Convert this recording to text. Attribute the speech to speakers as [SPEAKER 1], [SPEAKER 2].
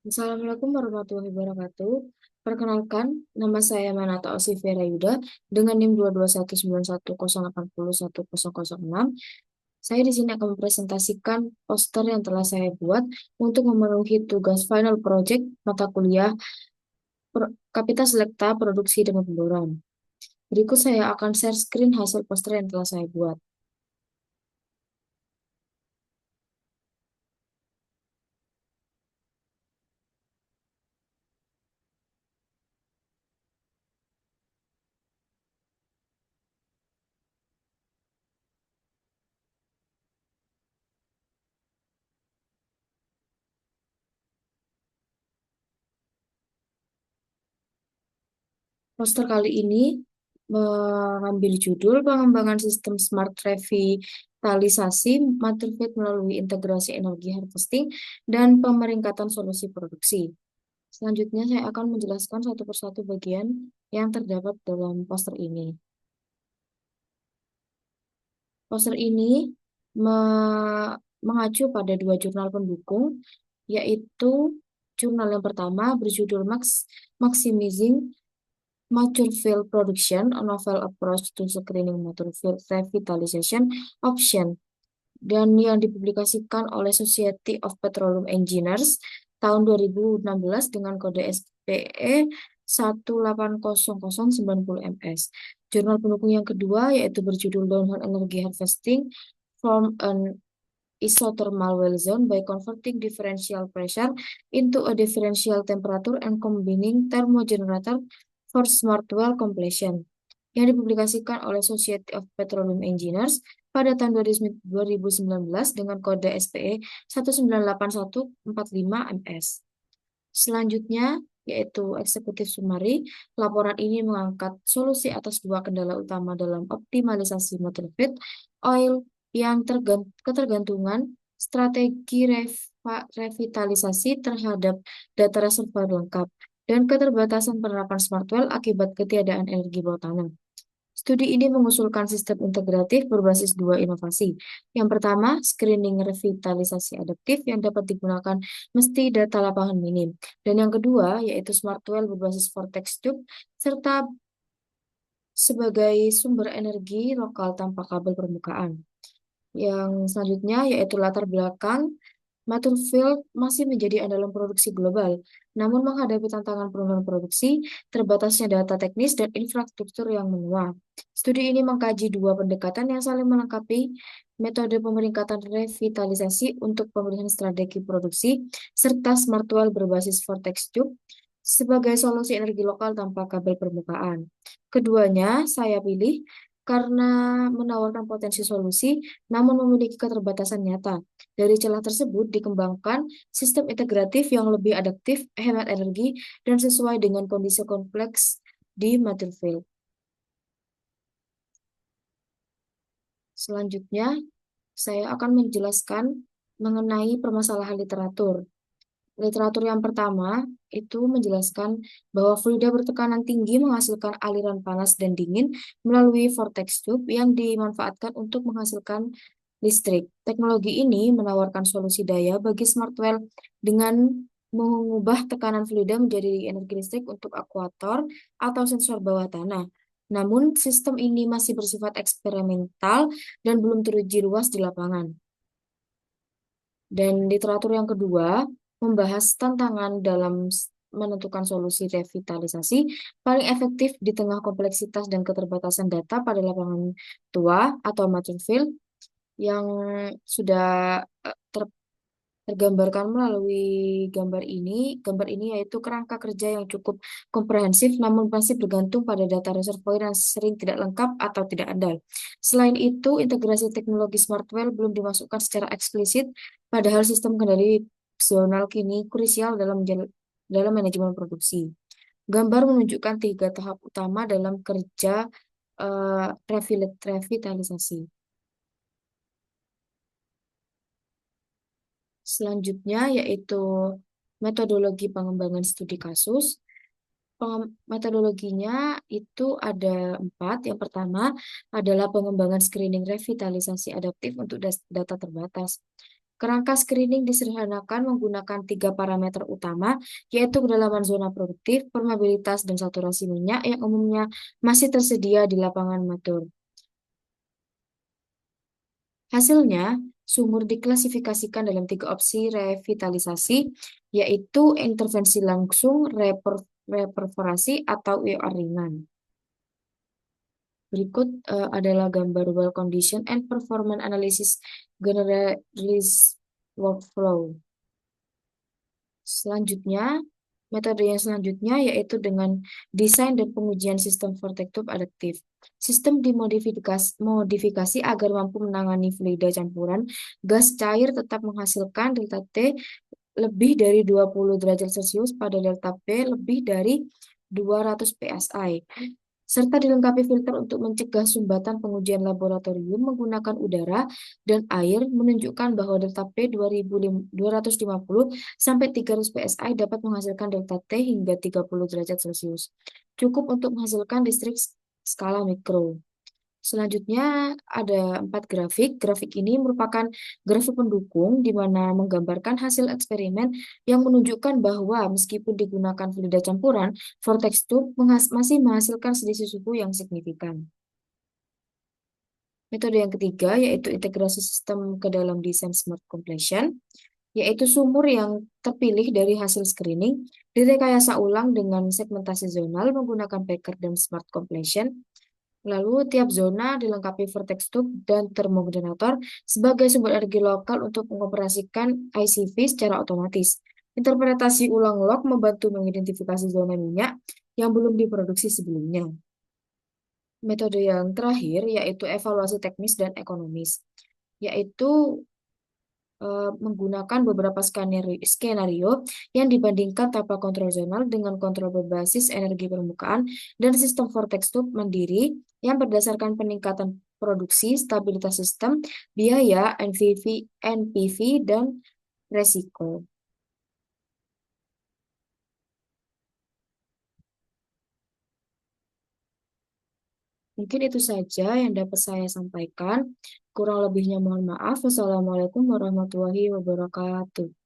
[SPEAKER 1] Assalamualaikum warahmatullahi wabarakatuh. Perkenalkan, nama saya Manata Osivera Yuda dengan NIM 2219108010006. Saya di sini akan mempresentasikan poster yang telah saya buat untuk memenuhi tugas final project mata kuliah Kapita Selekta Produksi dan Pemburuan. Berikut saya akan share screen hasil poster yang telah saya buat. Poster kali ini mengambil judul pengembangan sistem smart revitalisasi Matrifit melalui integrasi energi harvesting dan pemeringkatan solusi produksi. Selanjutnya saya akan menjelaskan satu persatu bagian yang terdapat dalam poster ini. Poster ini mengacu pada dua jurnal pendukung, yaitu jurnal yang pertama berjudul Maximizing Mature Field Production, a Novel Approach to Screening Mature Field Revitalization Option, dan yang dipublikasikan oleh Society of Petroleum Engineers tahun 2016 dengan kode SPE 1800090 MS. Jurnal pendukung yang kedua yaitu berjudul Downhole Energy Harvesting from an Isothermal Well Zone by Converting Differential Pressure into a Differential Temperature and Combining Thermogenerator for Smart Well Completion, yang dipublikasikan oleh Society of Petroleum Engineers pada tahun 2019 dengan kode SPE 1981145MS. Selanjutnya, yaitu eksekutif summary, laporan ini mengangkat solusi atas dua kendala utama dalam optimalisasi motor feed oil yang ketergantungan strategi revitalisasi terhadap data reservoir lengkap dan keterbatasan penerapan smart well akibat ketiadaan energi bawah tanah. Studi ini mengusulkan sistem integratif berbasis dua inovasi. Yang pertama, screening revitalisasi adaptif yang dapat digunakan mesti data lapangan minim. Dan yang kedua, yaitu smart well berbasis vortex tube, serta sebagai sumber energi lokal tanpa kabel permukaan. Yang selanjutnya, yaitu latar belakang Maturfield masih menjadi andalan produksi global, namun menghadapi tantangan penurunan produksi, terbatasnya data teknis, dan infrastruktur yang menua. Studi ini mengkaji dua pendekatan yang saling melengkapi, metode pemeringkatan revitalisasi untuk pemilihan strategi produksi, serta smart well berbasis vortex tube sebagai solusi energi lokal tanpa kabel permukaan. Keduanya saya pilih karena menawarkan potensi solusi, namun memiliki keterbatasan nyata. Dari celah tersebut dikembangkan sistem integratif yang lebih adaptif, hemat energi, dan sesuai dengan kondisi kompleks di Maturfield. Selanjutnya, saya akan menjelaskan mengenai permasalahan literatur. Literatur yang pertama itu menjelaskan bahwa fluida bertekanan tinggi menghasilkan aliran panas dan dingin melalui vortex tube yang dimanfaatkan untuk menghasilkan listrik. Teknologi ini menawarkan solusi daya bagi smart well dengan mengubah tekanan fluida menjadi energi listrik untuk akuator atau sensor bawah tanah. Namun, sistem ini masih bersifat eksperimental dan belum teruji luas di lapangan. Dan literatur yang kedua membahas tantangan dalam menentukan solusi revitalisasi paling efektif di tengah kompleksitas dan keterbatasan data pada lapangan tua atau mature field yang sudah tergambarkan melalui gambar ini. Gambar ini yaitu kerangka kerja yang cukup komprehensif namun masih bergantung pada data reservoir yang sering tidak lengkap atau tidak andal. Selain itu, integrasi teknologi smart well belum dimasukkan secara eksplisit, padahal sistem kendali zonal kini krusial dalam manajemen produksi. Gambar menunjukkan tiga tahap utama dalam kerja revitalisasi. Selanjutnya yaitu metodologi pengembangan studi kasus. Metodologinya itu ada 4. Yang pertama adalah pengembangan screening revitalisasi adaptif untuk data terbatas. Kerangka screening disederhanakan menggunakan tiga parameter utama, yaitu kedalaman zona produktif, permeabilitas, dan saturasi minyak yang umumnya masih tersedia di lapangan matur. Hasilnya, sumur diklasifikasikan dalam tiga opsi revitalisasi, yaitu intervensi langsung, reperforasi, atau IOR ringan. Berikut adalah gambar well condition and performance analysis generalized workflow. Selanjutnya, metode yang selanjutnya yaitu dengan desain dan pengujian sistem vortex tube adaptif. Sistem dimodifikasi agar mampu menangani fluida campuran gas cair tetap menghasilkan delta T lebih dari 20 derajat Celcius pada delta P lebih dari 200 PSI, serta dilengkapi filter untuk mencegah sumbatan pengujian laboratorium menggunakan udara dan air menunjukkan bahwa delta P 250 sampai 300 PSI dapat menghasilkan delta T hingga 30 derajat Celcius. Cukup untuk menghasilkan listrik skala mikro. Selanjutnya ada 4 grafik. Grafik ini merupakan grafik pendukung di mana menggambarkan hasil eksperimen yang menunjukkan bahwa meskipun digunakan fluida campuran, vortex tube masih menghasilkan selisih suhu yang signifikan. Metode yang ketiga yaitu integrasi sistem ke dalam desain smart completion, yaitu sumur yang terpilih dari hasil screening direkayasa ulang dengan segmentasi zonal menggunakan Packer dan smart completion. Lalu tiap zona dilengkapi vortex tube dan termogenerator sebagai sumber energi lokal untuk mengoperasikan ICV secara otomatis. Interpretasi ulang log membantu mengidentifikasi zona minyak yang belum diproduksi sebelumnya. Metode yang terakhir yaitu evaluasi teknis dan ekonomis, yaitu menggunakan beberapa skenario yang dibandingkan tanpa kontrol zonal dengan kontrol berbasis energi permukaan dan sistem vortex tube mandiri yang berdasarkan peningkatan produksi, stabilitas sistem, biaya, NPV, dan resiko. Mungkin itu saja yang dapat saya sampaikan. Kurang lebihnya mohon maaf. Wassalamualaikum warahmatullahi wabarakatuh.